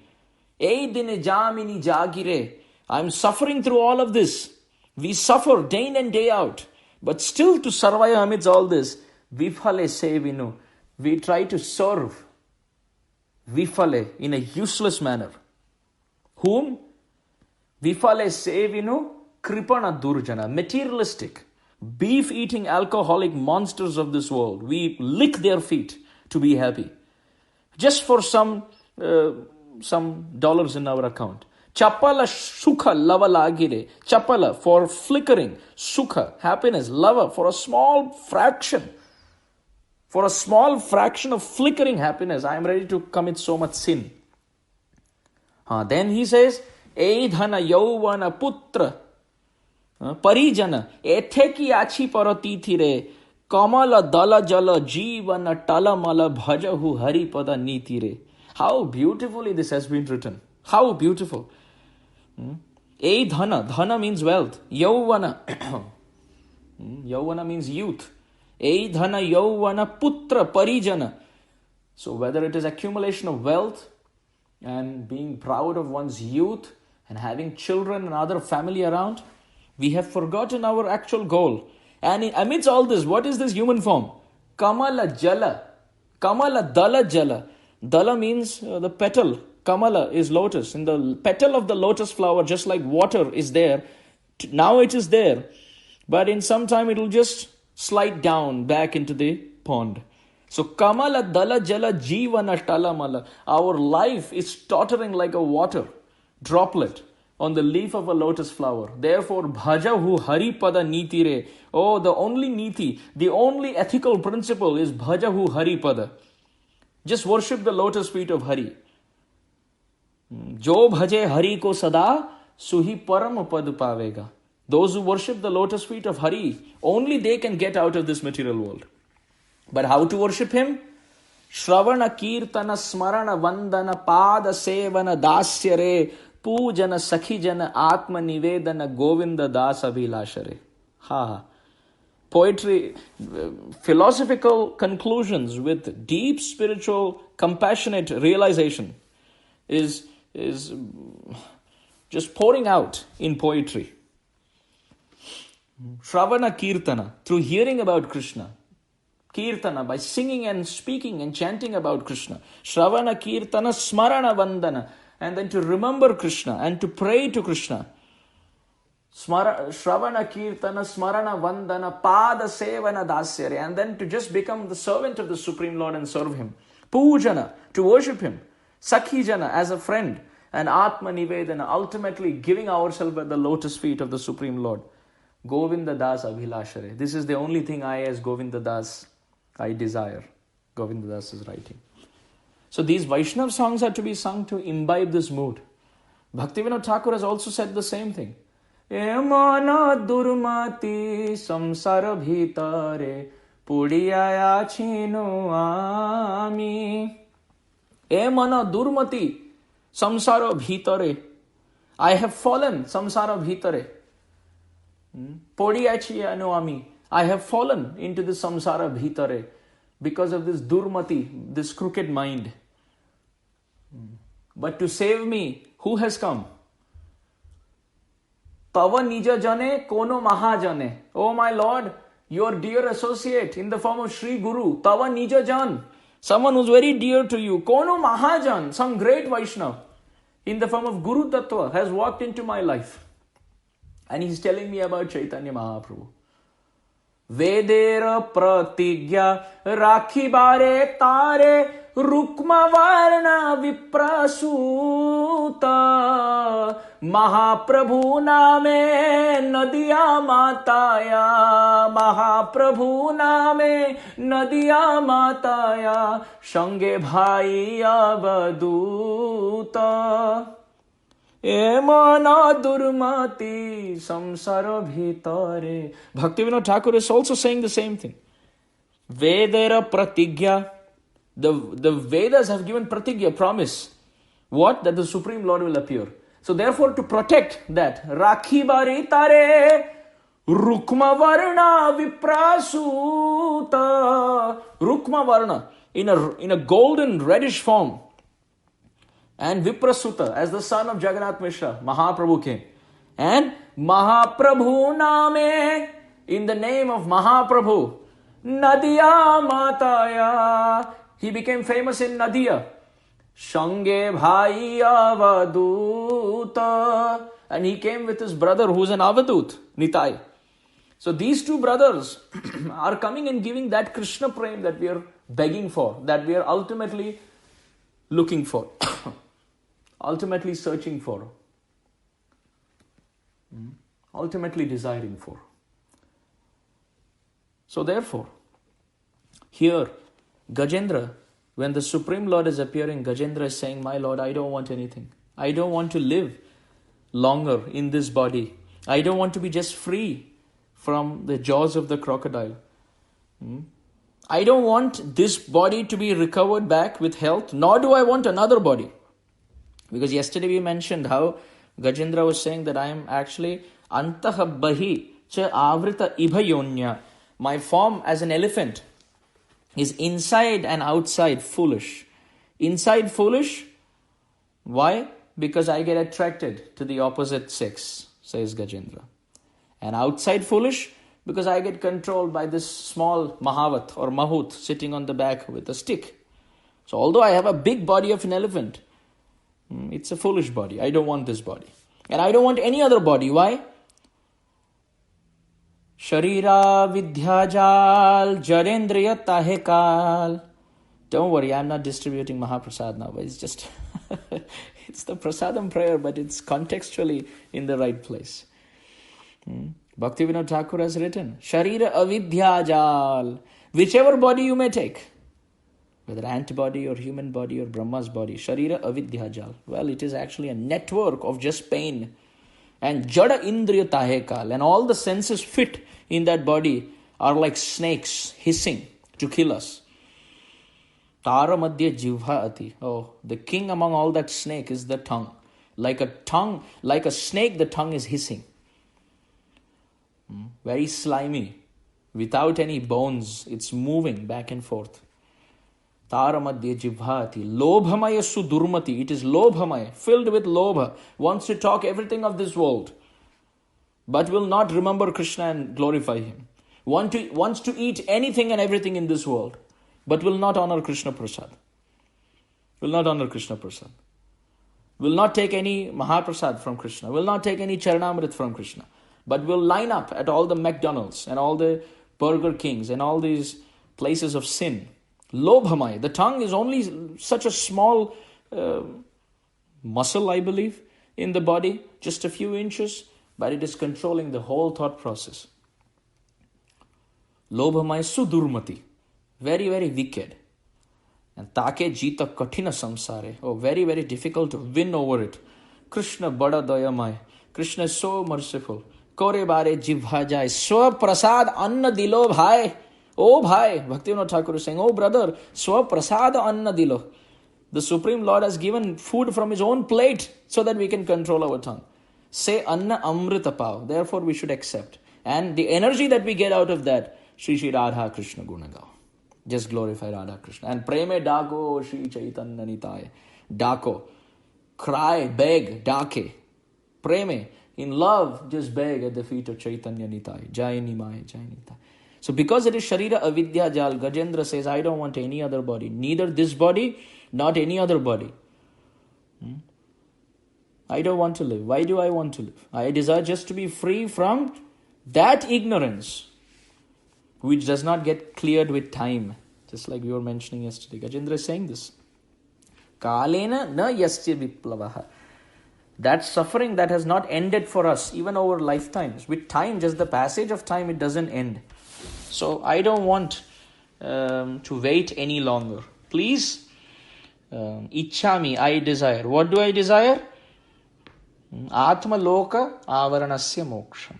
Eidine jamini jagire. I'm suffering through all of this. We suffer day in and day out. But still to survive amidst all this, vifale sevinu. We try to serve vifale in a useless manner. Whom? Vifale sevinu kripana durjana. Materialistic, beef-eating alcoholic monsters of this world. We lick their feet to be happy. Just for some dollars in our account. Chapala sukha lava lagire. Chapala for flickering. Sukha, happiness, lava for a small fraction. For a small fraction of flickering happiness, I am ready to commit so much sin. Then he says, Eidhana yauvana putra parijana etheki achi parati re kamala dala jala jivana talamala bhajahu haripada niti re. How beautifully this has been written. How beautiful. Eidhana. Dhana means wealth. Yauvana. Yauvana means youth. Eidhana yauvana putra parijana. So whether it is accumulation of wealth and being proud of one's youth and having children and other family around, we have forgotten our actual goal. And amidst all this, what is this human form? Kamala jala. Kamala dala jala. Dala means the petal. Kamala is lotus. In the petal of the lotus flower, just like water is there, now it is there. But in some time it will just slide down back into the pond. So Kamala dala jala jivana talamala. Our life is tottering like a water droplet on the leaf of a lotus flower. Therefore, bhajahu haripada nitire. Oh, the only niti, the only ethical principle is bhajahu haripada. Just worship the lotus feet of Hari. Jo bhaje Hari ko sada, suhi param pad pavega. Those who worship the lotus feet of Hari, only they can get out of this material world. But how to worship him? Shravana kirtana smarana vandana pada sevana dasyare pujana sakhijana atma nivedana govinda das abhilashare. Ha. Poetry, philosophical conclusions with deep spiritual, compassionate realization is just pouring out in poetry. Shravana Kirtana, through hearing about Krishna. Kirtana, by singing and speaking and chanting about Krishna. Shravana Kirtana Smarana Vandana, and then to remember Krishna and to pray to Krishna. Shravana Kirtana Smarana Vandana Pada Sevana Dasyare, and then to just become the servant of the Supreme Lord and serve him. Pujana, to worship him. Sakhijana, as a friend. And Atma Nivedana, ultimately giving ourselves at the lotus feet of the Supreme Lord. Govinda Das Abhilashare. This is the only thing I, as Govinda Das, I desire. Govinda Das is writing. So these Vaishnav songs are to be sung to imbibe this mood. Bhaktivinoda Thakur has also said the same thing. Emana durmati samsara bhitare pudiyaya chino ami. Emana durmati samsara bhitare. I have fallen samsara bhitare. Podiyachi no ami. I have fallen into the samsara bhitare because of this durmati, this crooked mind. But to save me, who has come? Tava nija jane kono mahajane. Oh my Lord, your dear associate in the form of Sri Guru, Tava nija jan, someone who's very dear to you, kono mahajan, some great Vaishnava in the form of Guru Tattva has walked into my life. And he's telling me about Chaitanya Mahaprabhu. Vedera pratigya rakhi bare tare rukma varna viprasuta Mahaprabhu name nadiya mataya Mahaprabhu name nadiya mataya Shange bhai avaduta. Emana durmati samsara bhitare. Bhaktivinoda Thakur is also saying the same thing. Vedera pratigya. The Vedas have given pratigya, promise. What? That the Supreme Lord will appear. So therefore, to protect that, Rakhi bari tare Rukma varna viprasuta. Rukma varna, in a golden reddish form. And Viprasuta, as the son of Jagannath Mishra, Mahaprabhu came. And Mahaprabhu name, in the name of Mahaprabhu, Nadia Mataya, he became famous in Nadia. Shange Bhai Avaduta, and he came with his brother who is an Avadut, Nitai. So these two brothers are coming and giving that Krishna prem that we are begging for, that we are ultimately looking for, ultimately searching for, ultimately desiring for. So therefore, here, Gajendra, when the Supreme Lord is appearing, Gajendra is saying, my Lord, I don't want anything. I don't want to live longer in this body. I don't want to be just free from the jaws of the crocodile. I don't want this body to be recovered back with health, nor do I want another body. Because yesterday we mentioned how Gajendra was saying that I am actually antaha bahi cha avrita ibhayonya. My form as an elephant is inside and outside foolish. Inside foolish. Why? Because I get attracted to the opposite sex, says Gajendra. And outside foolish, because I get controlled by this small Mahavat or Mahut sitting on the back with a stick. So although I have a big body of an elephant, it's a foolish body. I don't want this body. And I don't want any other body. Why? Sharira Vidyajal Jarendriya Tahekal. Don't worry, I'm not distributing Mahaprasad now, but it's just, it's the Prasadam prayer, but it's contextually in the right place. Bhaktivinoda Thakur has written, Sharira Avidyajal, whichever body you may take, whether ant body or human body or Brahma's body, Sharira Avidyajal. Well, it is actually a network of just pain. And Jada Indriya Tahekal, and all the senses fit in that body are like snakes hissing to kill us. Tara Madhya Jivha Ati. Oh, the king among all that snake is the tongue. Like a snake, the tongue is hissing. Very slimy, without any bones, it's moving back and forth. Tara Madhya Jivhati, Lobhamaya Sudurmati, it is Lobhamaya, filled with Lobha, wants to talk everything of this world, but will not remember Krishna and glorify Him. Wants to eat anything and everything in this world, but will not honor Krishna Prasad. Will not honor Krishna Prasad. Will not take any Mahaprasad from Krishna, will not take any Charanamrit from Krishna, but will line up at all the McDonald's and all the Burger Kings and all these places of sin. Lobhamai, the tongue is only such a small muscle, I believe, in the body, just a few inches, but it is controlling the whole thought process. Lobhamai Sudurmati, very, very wicked. And Take Jita Kathina Samsare, oh, very, very difficult to win over it. Krishna Bada Dayamai, Krishna is so merciful. Kore bare jivha jai, swa prasad anna dilo bhai. Oh bhai, Bhaktivinoda Thakur is saying, oh brother, swa prasad anna dilo. The Supreme Lord has given food from His own plate so that we can control our tongue. Say anna amrita pav. Therefore we should accept. And the energy that we get out of that, Shri Shri Radha Krishna Gunagao. Just glorify Radha Krishna. And preme dako Shri Chaitanya Nitaya. Dako. Cry, beg, dake. Preme. In love, just beg at the feet of Chaitanya Nitaya. Jai Nimaya, Jai Nitaya. So because it is Sharira Avidya Jal, Gajendra says, I don't want any other body. Neither this body, not any other body. I don't want to live. Why do I want to live? I desire just to be free from that ignorance, which does not get cleared with time. Just like we were mentioning yesterday. Gajendra is saying this. Kalena na yasya viplavaha. That suffering that has not ended for us, even over lifetimes. With time, just the passage of time, it doesn't end. So I don't want to wait any longer. Please, Ichchami, I desire. What do I desire? Atma loka avaranasya moksham.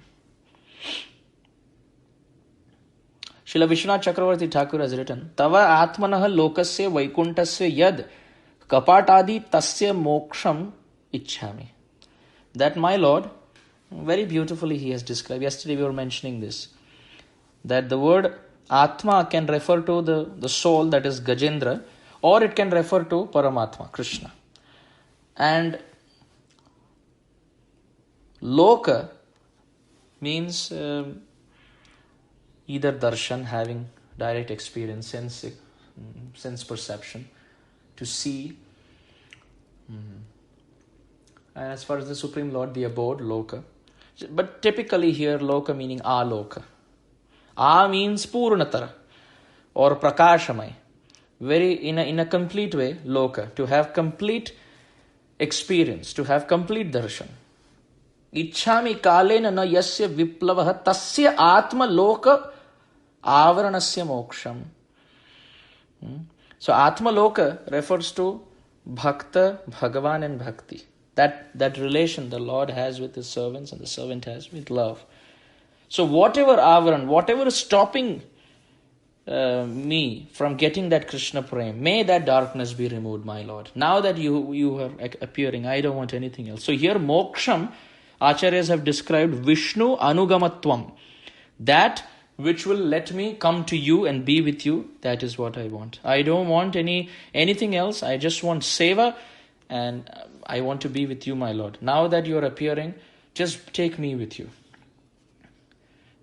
Srila Vishwanath Chakravarti Thakur has written, Tava atmanaha lokasya vaikuntasya yad kapatadi tasya moksham ichhami. That my Lord, very beautifully he has described. Yesterday we were mentioning this. That the word Atma can refer to the soul, that is Gajendra, or it can refer to Paramatma, Krishna. And Loka means either darshan, having direct experience, sense perception, to see. And as far as the Supreme Lord, the abode, Loka. But typically here, Loka meaning Aloka. A means Purnatara or Prakashamay. Very in a complete way, Loka. To have complete experience, to have complete darshan. Ichhami kalena na yasya viplavaha tasya atma loka avaranasya moksham. So Atma Loka refers to Bhakta, Bhagavan and Bhakti. That relation the Lord has with his servants and the servant has with love. So whatever avaran, whatever is stopping me from getting that Krishna prem, may that darkness be removed, my Lord. Now that you are appearing, I don't want anything else. So here moksham, Acharyas have described Vishnu anugamatvam. That which will let me come to you and be with you, that is what I want. I don't want anything else. I just want seva and I want to be with you, my Lord. Now that you are appearing, just take me with you.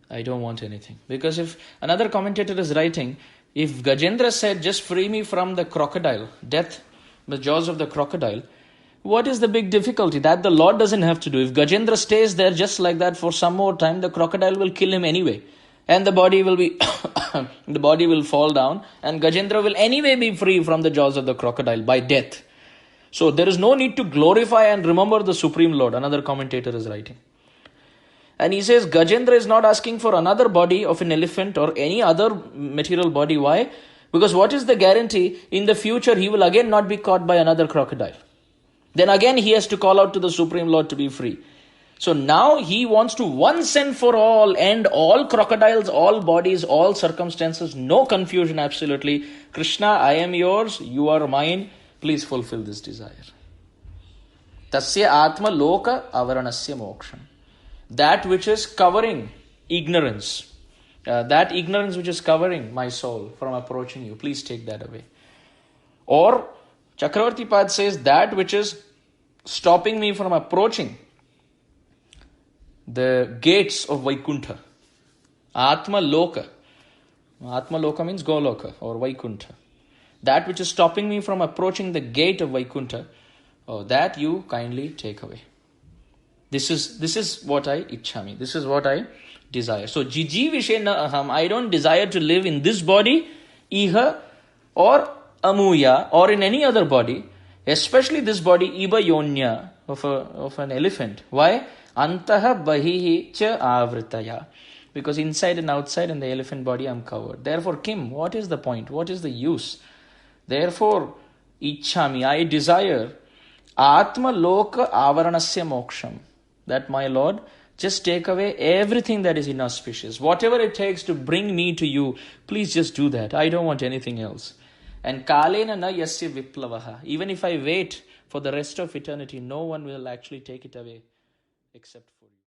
I don't want anything. Because if another commentator is writing, if Gajendra said, just free me from the crocodile, death, the jaws of the crocodile, what is the big difficulty? That the Lord doesn't have to do. If Gajendra stays there just like that for some more time, the crocodile will kill him anyway. And the body will be, the body will fall down, and Gajendra will anyway be free from the jaws of the crocodile by death. So there is no need to glorify and remember the Supreme Lord, another commentator is writing. And he says Gajendra is not asking for another body of an elephant or any other material body. Why? Because what is the guarantee? In the future he will again not be caught by another crocodile. Then again he has to call out to the Supreme Lord to be free. So now he wants to once and for all end all crocodiles, all bodies, all circumstances, no confusion absolutely. Krishna, I am yours, you are mine, please fulfill this desire. Tasya atma loka avaranasya moksham. That which is covering ignorance, that ignorance which is covering my soul from approaching you, please take that away. Or Chakravarti Pad says that which is stopping me from approaching the gates of Vaikuntha. Atma Loka. Atma Loka means Goloka or Vaikuntha. That which is stopping me from approaching the gate of Vaikuntha, that you kindly take away. This is what I ichhami. This is what I desire. So jiji vishe na aham. I don't desire to live in this body, iha or amuya or in any other body, especially this body, iba yonya of an elephant. Why? Antaha bahihi cha avritaya. Because inside and outside in the elephant body I am covered. Therefore, Kim, what is the point? What is the use? Therefore, ichhami, I desire atma loka avaranasya moksham. That my Lord, just take away everything that is inauspicious. Whatever it takes to bring me to you, please just do that. I don't want anything else. And kalena na yasya viplavaha. Even if I wait for the rest of eternity, no one will actually take it away except for you.